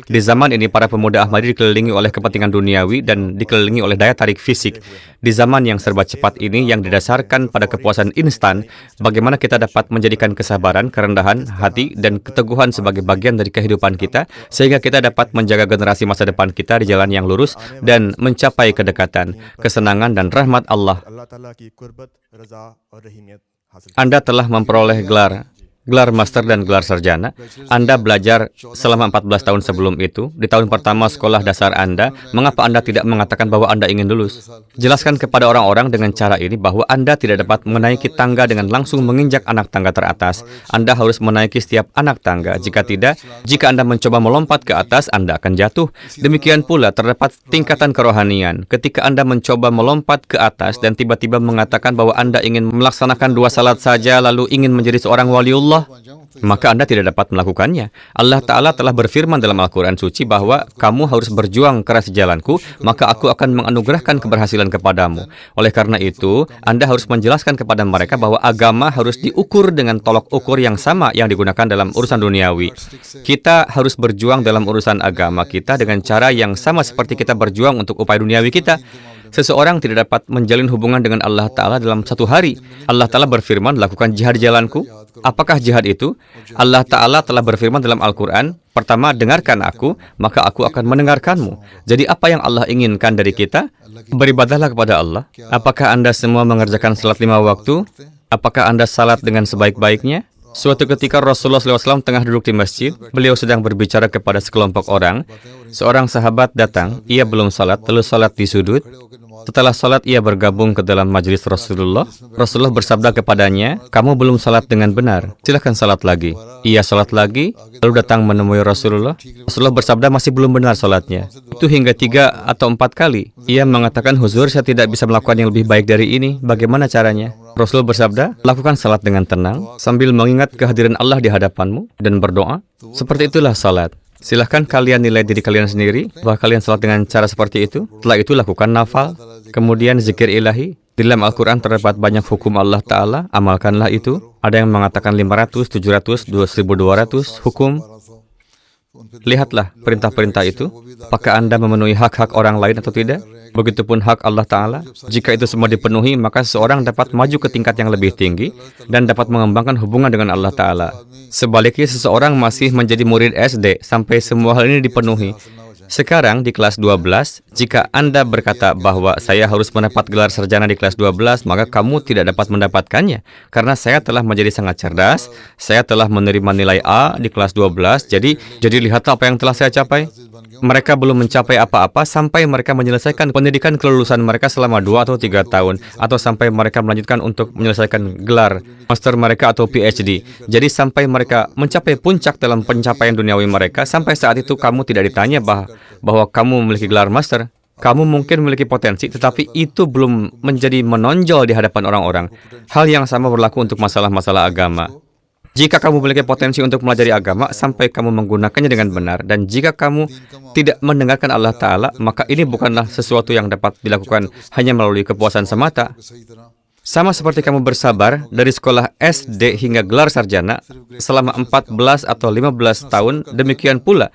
Di zaman ini, para pemuda Ahmadi dikelilingi oleh kepentingan duniawi dan dikelilingi oleh daya tarik fisik. Di zaman yang serba cepat ini, yang didasarkan pada kepuasan instan, bagaimana kita dapat menjadikan kesabaran, kerendahan hati, dan keteguhan sebagai bagian dari kehidupan kita, sehingga kita dapat menjaga generasi masa depan kita di jalan yang lurus dan mencapai kedekatan, kesenangan, dan rahmat Allah. Anda telah memperoleh gelar master dan gelar sarjana. Anda belajar selama 14 tahun sebelum itu. Di tahun pertama sekolah dasar Anda, mengapa Anda tidak mengatakan bahwa Anda ingin lulus? Jelaskan kepada orang-orang dengan cara ini bahwa Anda tidak dapat menaiki tangga dengan langsung menginjak anak tangga teratas. Anda harus menaiki setiap anak tangga. Jika tidak, jika Anda mencoba melompat ke atas, Anda akan jatuh. Demikian pula terdapat tingkatan kerohanian. Ketika Anda mencoba melompat ke atas dan tiba-tiba mengatakan bahwa Anda ingin melaksanakan 2 salat saja lalu ingin menjadi seorang waliullah, maka Anda tidak dapat melakukannya. Allah Ta'ala telah berfirman dalam Al-Quran Suci bahwa kamu harus berjuang keras di jalanku, maka aku akan menganugerahkan keberhasilan kepadamu. Oleh karena itu, Anda harus menjelaskan kepada mereka bahwa agama harus diukur dengan tolok ukur yang sama yang digunakan dalam urusan duniawi. Kita harus berjuang dalam urusan agama kita dengan cara yang sama seperti kita berjuang untuk upaya duniawi kita. Seseorang tidak dapat menjalin hubungan dengan Allah Ta'ala dalam 1 hari. Allah Ta'ala berfirman, lakukan jihad di jalanku. Apakah jihad itu? Allah Ta'ala telah berfirman dalam Al-Quran, pertama, dengarkan aku, maka aku akan mendengarkanmu. Jadi apa yang Allah inginkan dari kita? Beribadahlah kepada Allah. Apakah Anda semua mengerjakan salat 5 waktu? Apakah Anda salat dengan sebaik-baiknya? Suatu ketika Rasulullah SAW tengah duduk di masjid, beliau sedang berbicara kepada sekelompok orang. Seorang sahabat datang, ia belum salat, lalu salat di sudut. Setelah salat, ia bergabung ke dalam majelis Rasulullah. Rasulullah bersabda kepadanya, kamu belum salat dengan benar, silakan salat lagi. Ia salat lagi, lalu datang menemui Rasulullah. Rasulullah bersabda, masih belum benar salatnya. Itu hingga 3 atau 4 kali. Ia mengatakan, Huzur, saya tidak bisa melakukan yang lebih baik dari ini. Bagaimana caranya? Rasul bersabda, lakukan salat dengan tenang, sambil mengingat kehadiran Allah di hadapanmu, dan berdoa. Seperti itulah salat. Silahkan kalian nilai diri kalian sendiri, bahwa kalian salat dengan cara seperti itu. Setelah itu, lakukan nafal, kemudian zikir ilahi. Di dalam Al-Quran terdapat banyak hukum Allah Ta'ala, amalkanlah itu. Ada yang mengatakan 500, 700, 1200 hukum. Lihatlah perintah-perintah itu. Apakah Anda memenuhi hak-hak orang lain atau tidak? Begitupun hak Allah Ta'ala. Jika itu semua dipenuhi, maka seseorang dapat maju ke tingkat yang lebih tinggi dan dapat mengembangkan hubungan dengan Allah Ta'ala. Sebaliknya, seseorang masih menjadi murid SD sampai semua hal ini dipenuhi. Sekarang di kelas 12, jika Anda berkata bahwa saya harus mendapat gelar sarjana di kelas 12, maka kamu tidak dapat mendapatkannya. Karena saya telah menjadi sangat cerdas, saya telah menerima nilai A di kelas 12, jadi lihatlah apa yang telah saya capai. Mereka belum mencapai apa-apa sampai mereka menyelesaikan pendidikan kelulusan mereka selama 2 atau 3 tahun, atau sampai mereka melanjutkan untuk menyelesaikan gelar master mereka atau PhD. Jadi sampai mereka mencapai puncak dalam pencapaian duniawi mereka, sampai saat itu kamu tidak ditanya bahwa kamu memiliki gelar master. Kamu mungkin memiliki potensi, tetapi itu belum menjadi menonjol di hadapan orang-orang. Hal yang sama berlaku untuk masalah-masalah agama. Jika kamu memiliki potensi untuk mempelajari agama, sampai kamu menggunakannya dengan benar, dan jika kamu tidak mendengarkan Allah Ta'ala, maka ini bukanlah sesuatu yang dapat dilakukan hanya melalui kepuasan semata. Sama seperti kamu bersabar dari sekolah SD hingga gelar sarjana selama 14 atau 15 tahun, demikian pula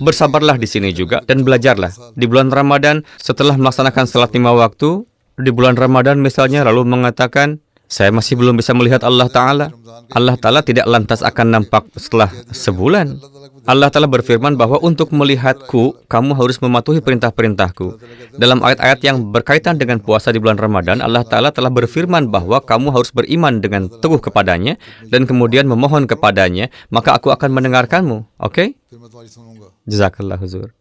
bersabarlah di sini juga dan belajarlah. Di bulan Ramadan, setelah melaksanakan salat 5 waktu, di bulan Ramadan misalnya, lalu mengatakan, saya masih belum bisa melihat Allah Ta'ala. Allah Ta'ala tidak lantas akan nampak setelah sebulan. Allah Ta'ala berfirman bahwa untuk melihatku, kamu harus mematuhi perintah-perintahku. Dalam ayat-ayat yang berkaitan dengan puasa di bulan Ramadan, Allah Ta'ala telah berfirman bahwa kamu harus beriman dengan teguh kepadanya, dan kemudian memohon kepadanya, maka aku akan mendengarkanmu. Oke? Jazakallah Huzur.